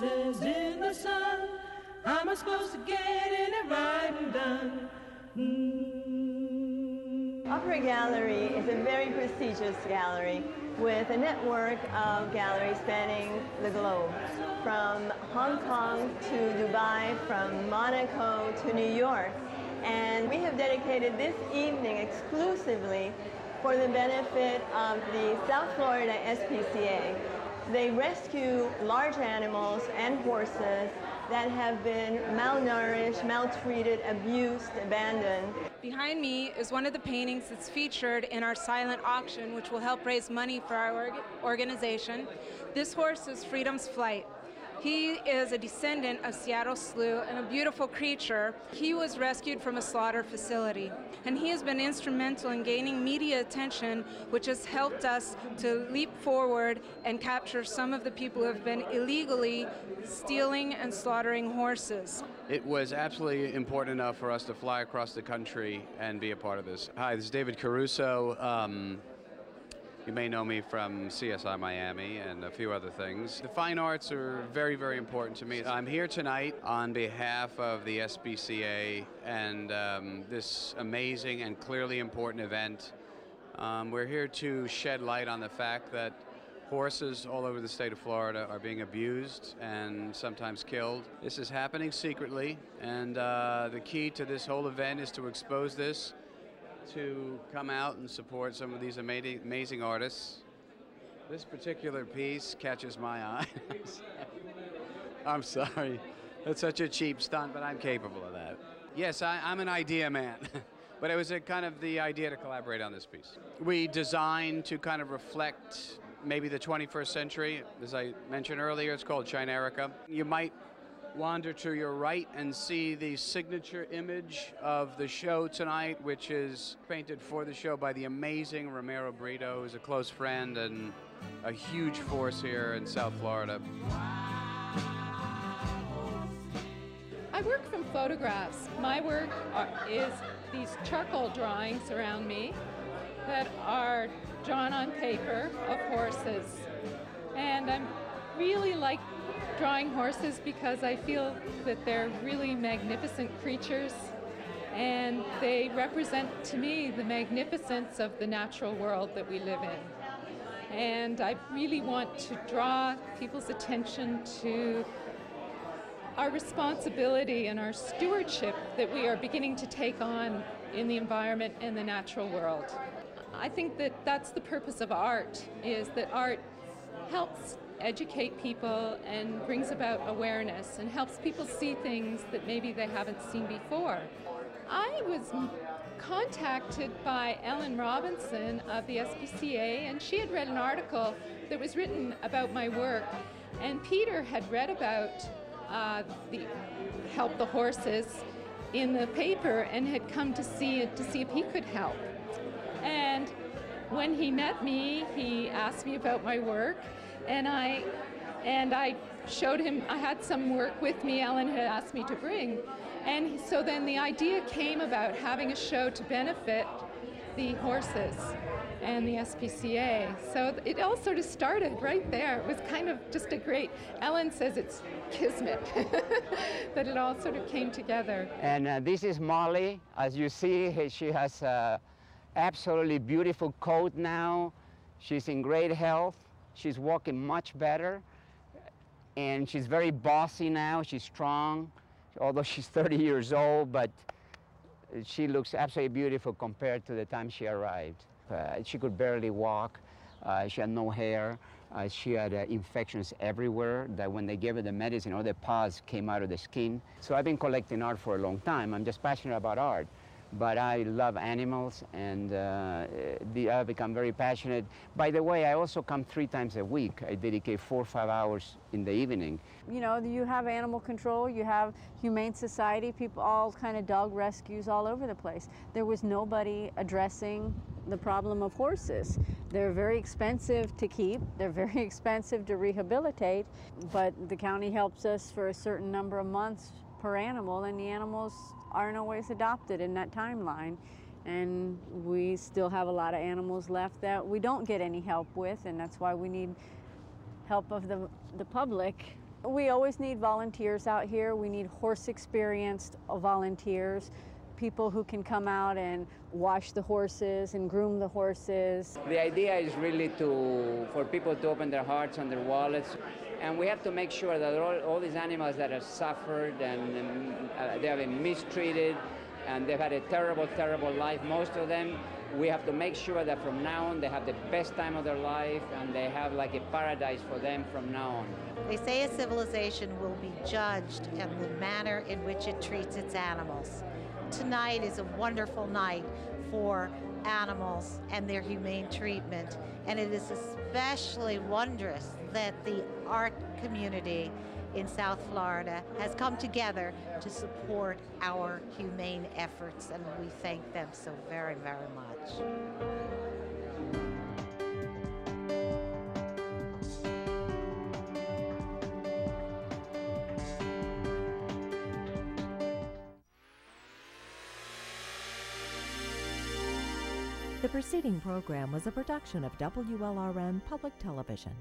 horses in the sun. How am I supposed to get in it right and done? Opera Gallery is a very prestigious gallery with a network of galleries spanning the globe, from Hong Kong to Dubai, from Monaco to New York. And we have dedicated this evening exclusively for the benefit of the South Florida SPCA. They rescue large animals and horses that have been malnourished, maltreated, abused, abandoned. Behind me is one of the paintings that's featured in our silent auction, which will help raise money for our organization. This horse is Freedom's Flight. He is a descendant of Seattle Slew and a beautiful creature. He was rescued from a slaughter facility, and he has been instrumental in gaining media attention, which has helped us to leap forward and capture some of the people who have been illegally stealing and slaughtering horses. It was absolutely important enough for us to fly across the country and be a part of this. Hi, this is David Caruso. You may know me from CSI Miami and a few other things. The fine arts are very, very important to me. I'm here tonight on behalf of the SPCA and this amazing and clearly important event. We're here to shed light on the fact that horses all over the state of Florida are being abused and sometimes killed. This is happening secretly, and the key to this whole event is to expose this, to come out and support some of these amazing artists. This particular piece catches my eye. I'm sorry. That's such a cheap stunt, but I'm capable of that. Yes, I'm an idea man, but it was kind of the idea to collaborate on this piece. We designed to kind of reflect maybe the 21st century. As I mentioned earlier, it's called Chinerica. You might wander to your right and see the signature image of the show tonight, which is painted for the show by the amazing Romero Brito, who's a close friend and a huge force here in South Florida. I work from photographs. My work is these charcoal drawings around me that are drawn on paper of horses. And I really like drawing horses because I feel that they're really magnificent creatures, and they represent to me the magnificence of the natural world that we live in. And I really want to draw people's attention to our responsibility and our stewardship that we are beginning to take on in the environment and the natural world. I think that that's the purpose of art, is that art helps educate people and brings about awareness and helps people see things that maybe they haven't seen before. I was contacted by Ellen Robinson of the SPCA, and she had read an article that was written about my work, and Peter had read about the help the horses in the paper and had come to see it to see if he could help. And when he met me, he asked me about my work, and I showed him. I had some work with me Ellen had asked me to bring, and so then the idea came about having a show to benefit the horses and the SPCA. So it all sort of started right there. It was kind of just a great, Ellen says it's kismet, that it all sort of came together. And this is Molly. As you see, she has a absolutely beautiful coat now. She's in great health. She's walking much better, and she's very bossy now. She's strong, although she's 30 years old, but she looks absolutely beautiful compared to the time she arrived. She could barely walk. She had no hair. She had infections everywhere that when they gave her the medicine, all the pus came out of the skin. So I've been collecting art for a long time. I'm just passionate about art. But I love animals, and I've become very passionate. By the way, I also come 3 times a week. I dedicate 4 or 5 hours in the evening. You know, you have animal control, you have Humane Society, people, all kind of dog rescues all over the place. There was nobody addressing the problem of horses. They're very expensive to keep, they're very expensive to rehabilitate, but the county helps us for a certain number of months per animal, and the animals aren't always adopted in that timeline. And we still have a lot of animals left that we don't get any help with, and that's why we need help of the public We always need volunteers out here. We need horse experienced volunteers, people who can come out and wash the horses and groom the horses. The idea is really for people to open their hearts and their wallets, and we have to make sure that all these animals that have suffered and they have been mistreated and they've had a terrible, terrible life, most of them, we have to make sure that from now on they have the best time of their life and they have like a paradise for them from now on. They say a civilization will be judged in the manner in which it treats its animals. Tonight is a wonderful night for animals and their humane treatment, and it is especially wondrous that the art community in South Florida has come together to support our humane efforts, and we thank them so very, very much. The preceding program was a production of WLRN Public Television.